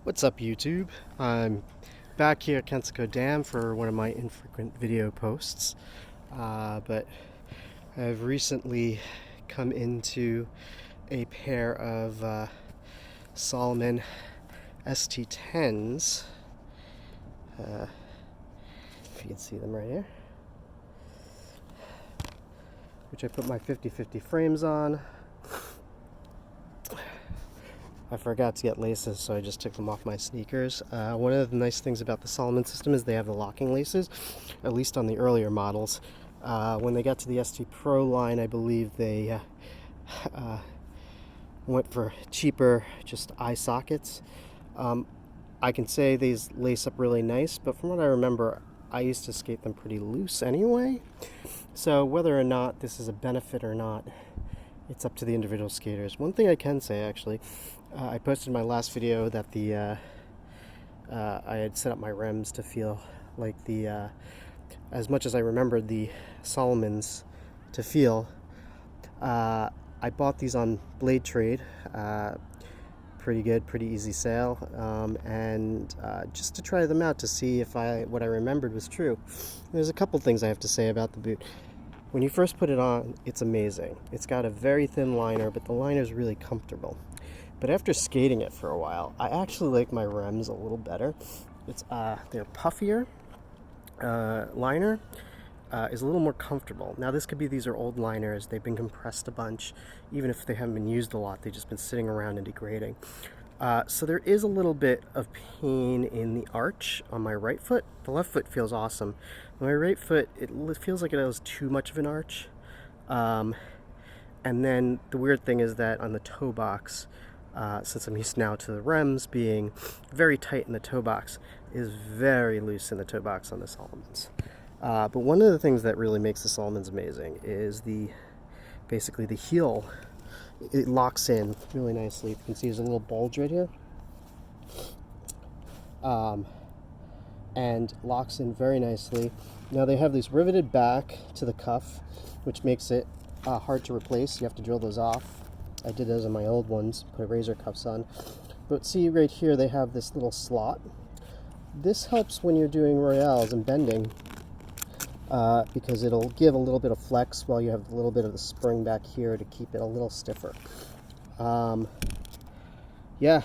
What's up, YouTube? I'm back here at Kensico Dam for one of my infrequent video posts, but I've recently come into a pair of Salomon ST-10s, if you can see them right here, which I put my 50/50 frames on. I forgot to get laces, so I just took them off my sneakers. One of the nice things about the Salomon system is they have the locking laces, at least on the earlier models. When they got to the ST Pro line, I believe they went for cheaper, just eye sockets. I can say these lace up really nice, but from what I remember, I used to skate them pretty loose anyway. So whether or not this is a benefit or not, it's up to the individual skaters. One thing I can say, actually, I posted in my last video that I had set up my Remz to feel like as much as I remembered the Salomons to feel. I bought these on Blade Trade, pretty good, pretty easy sale, and just to try them out to see if what I remembered was true. There's a couple things I have to say about the boot. When you first put it on, it's amazing. It's got a very thin liner, but the liner is really comfortable. But after skating it for a while, I actually like my Remz a little better. It's their puffier liner is a little more comfortable. Now this could be these are old liners, they've been compressed a bunch. Even if they haven't been used a lot, they've just been sitting around and degrading. So there is a little bit of pain in the arch on my right foot. The left foot feels awesome. My right foot, it feels like it has too much of an arch. And then the weird thing is that on the toe box, since I'm used now to the Remz being very tight in the toe box, is very loose in the toe box on the Salomons. But one of the things that really makes the Salomons amazing is basically the heel. It locks in really nicely. You can see there's a little bulge right here. And locks in very nicely. Now they have these riveted back to the cuff, which makes it hard to replace. You have to drill those off. I did those on my old ones, put razor cuffs on. But see right here, they have this little slot. This helps when you're doing royales and bending, because it'll give a little bit of flex while you have a little bit of the spring back here to keep it a little stiffer. Yeah,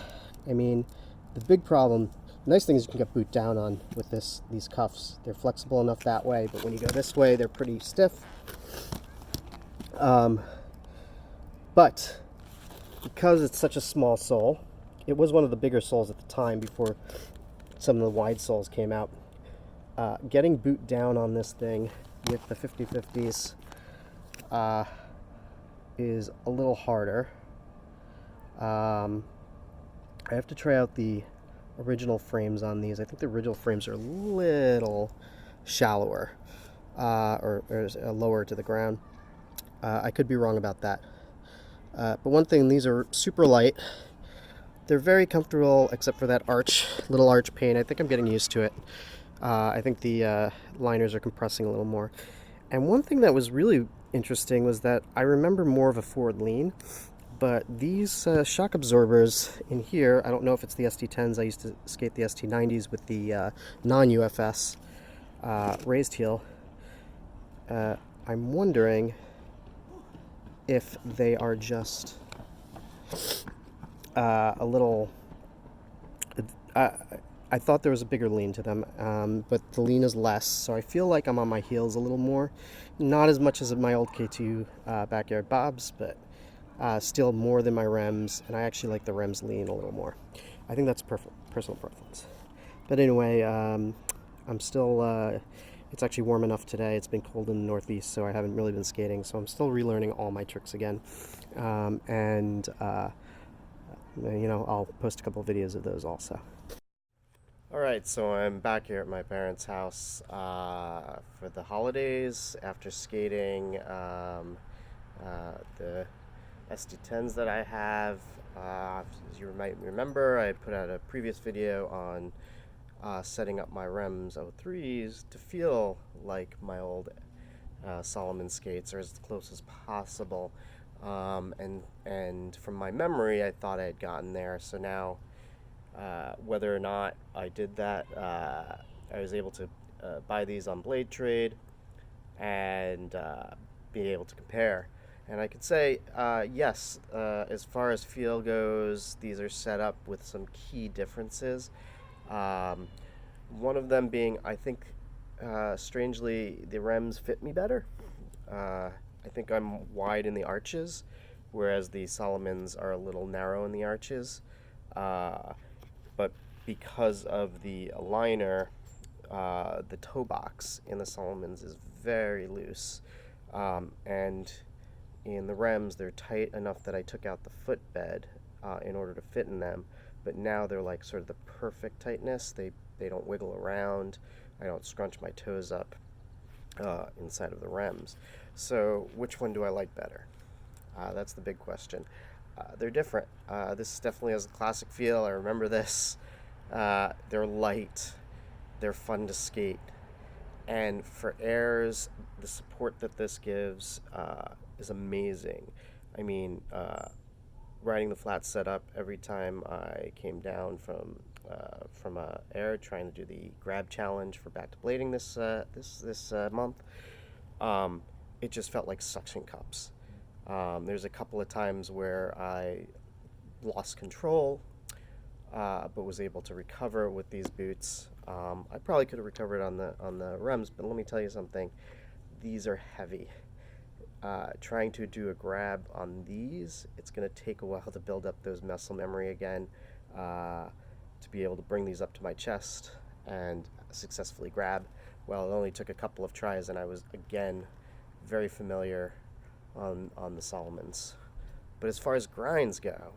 I mean, the big problem, the nice thing is you can get boot down on with these cuffs. They're flexible enough that way, but when you go this way, they're pretty stiff. But because it's such a small sole, it was one of the bigger soles at the time before some of the wide soles came out. Getting boot down on this thing with the 50/50s is a little harder. I have to try out the original frames on these. I think the original frames are a little shallower, or lower to the ground. I could be wrong about that. But one thing, these are super light. They're very comfortable except for that little arch pain. I think I'm getting used to it. I think the liners are compressing a little more. And one thing that was really interesting was that I remember more of a forward lean, but these shock absorbers in here, I don't know if it's the ST-10s. I used to skate the ST-90s with the non-UFS raised heel. I'm wondering if they are just a little... I thought there was a bigger lean to them, but the lean is less, so I feel like I'm on my heels a little more. Not as much as my old K2 backyard bobs, but still more than my Remz, and I actually like the Remz lean a little more. I think that's personal preference. But anyway, I'm still... it's actually warm enough today. It's been cold in the Northeast, so I haven't really been skating, so I'm still relearning all my tricks again. I'll post a couple videos of those also. Alright, so I'm back here at my parents' house for the holidays after skating the ST-10s that I have. As you might remember, I put out a previous video on setting up my Remz 03s to feel like my old Salomon skates, or as close as possible. And from my memory, I thought I had gotten there, so now Whether or not I did that, I was able to buy these on Blade Trade and be able to compare. And I could say, yes, as far as feel goes, these are set up with some key differences. Um, One of them being, I think, strangely, the Remz fit me better. I think I'm wide in the arches, whereas the Salomons are a little narrow in the arches. Uh, but because of the aligner, the toe box in the Salomons is very loose. And in the Remz, they're tight enough that I took out the footbed in order to fit in them. But now they're like sort of the perfect tightness. They don't wiggle around. I don't scrunch my toes up inside of the Remz. So which one do I like better? That's the big question. They're different. This definitely has a classic feel. I remember this. They're light. They're fun to skate. And for airs, the support that this gives is amazing. I mean, riding the flat setup every time I came down from air, trying to do the grab challenge for back to blading this month, it just felt like suction cups. There's a couple of times where I lost control, but was able to recover with these boots. I probably could have recovered on the Remz, but let me tell you something. These are heavy. Trying to do a grab on these, it's going to take a while to build up those muscle memory again, to be able to bring these up to my chest and successfully grab. Well, it only took a couple of tries, and I was again very familiar on the Salomons. But as far as grinds go,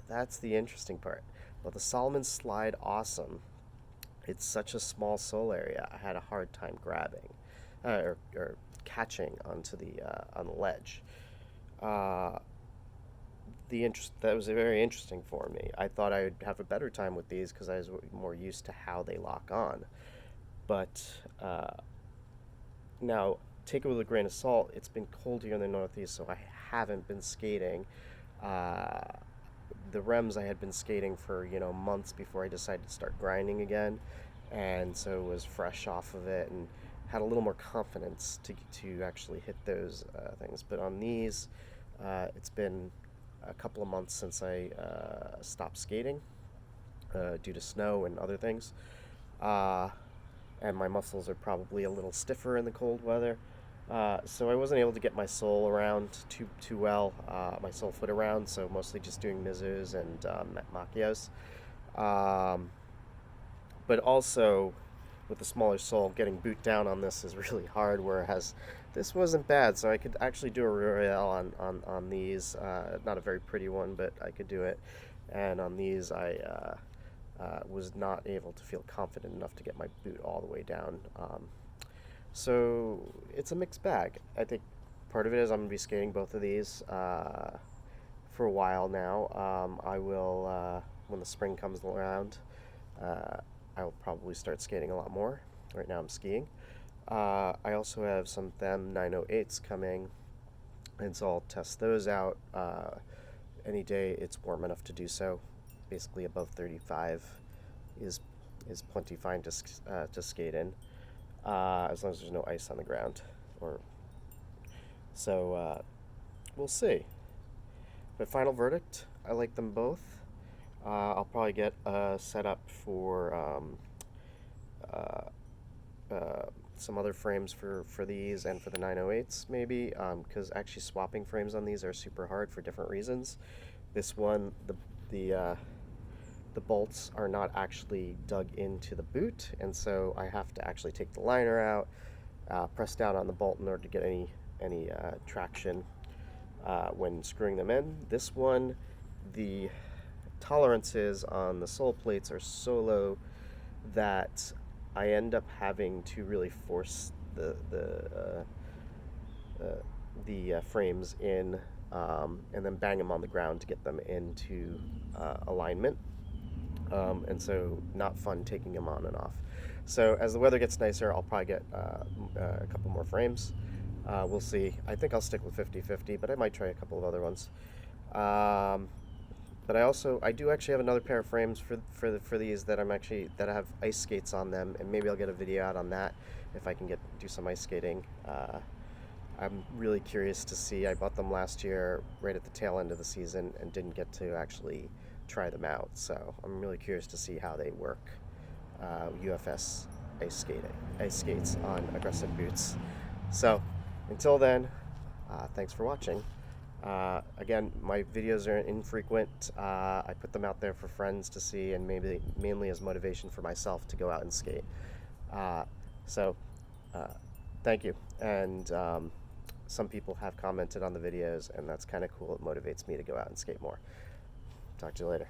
that's the interesting part. Well, the Salomons slide awesome. It's such a small sole area. I had a hard time grabbing or catching onto the on the ledge. Uh, that was very interesting for me. I thought I would have a better time with these because I was more used to how they lock on. But now, take it with a grain of salt. It's been cold here in the Northeast, so I haven't been skating. Uh, the Remz I had been skating for months before I decided to start grinding again, and so was fresh off of it and had a little more confidence to actually hit those things. But on these, it's been a couple of months since I stopped skating due to snow and other things. And my muscles are probably a little stiffer in the cold weather. So I wasn't able to get my sole around too well, my sole foot around, so mostly just doing Mizus and Macchios. Um, but also, with the smaller sole, getting boot down on this is really hard, whereas this wasn't bad, so I could actually do a Royale on these. Not a very pretty one, but I could do it. And on these, I was not able to feel confident enough to get my boot all the way down. So it's a mixed bag. I think part of it is I'm going to be skating both of these for a while now. I will, when the spring comes around, I will probably start skating a lot more. Right now I'm skiing. I also have some Them 908s coming, and so I'll test those out any day it's warm enough to do so. Basically above 35 is plenty fine to skate in, as long as there's no ice on the ground. We'll see. But final verdict, I like them both. I'll probably get set up for some other frames for these and for the 908s maybe, because actually swapping frames on these are super hard for different reasons. This one, the bolts are not actually dug into the boot, and so I have to actually take the liner out, press down on the bolt in order to get any traction when screwing them in. This one, the tolerances on the sole plates are so low that I end up having to really force the frames in, and then bang them on the ground to get them into alignment. And so not fun taking them on and off. So as the weather gets nicer, I'll probably get a couple more frames. We'll see. I think I'll stick with 50/50, but I might try a couple of other ones. But I do actually have another pair of frames for these that that have ice skates on them, and maybe I'll get a video out on that if I can do some ice skating. I'm really curious to see. I bought them last year right at the tail end of the season and didn't get to actually try them out. So I'm really curious to see how they work. UFS ice skates on aggressive boots. So until then, thanks for watching. Again, my videos are infrequent. I put them out there for friends to see and maybe mainly as motivation for myself to go out and skate. So thank you. And some people have commented on the videos, and that's kind of cool. It motivates me to go out and skate more. Talk to you later.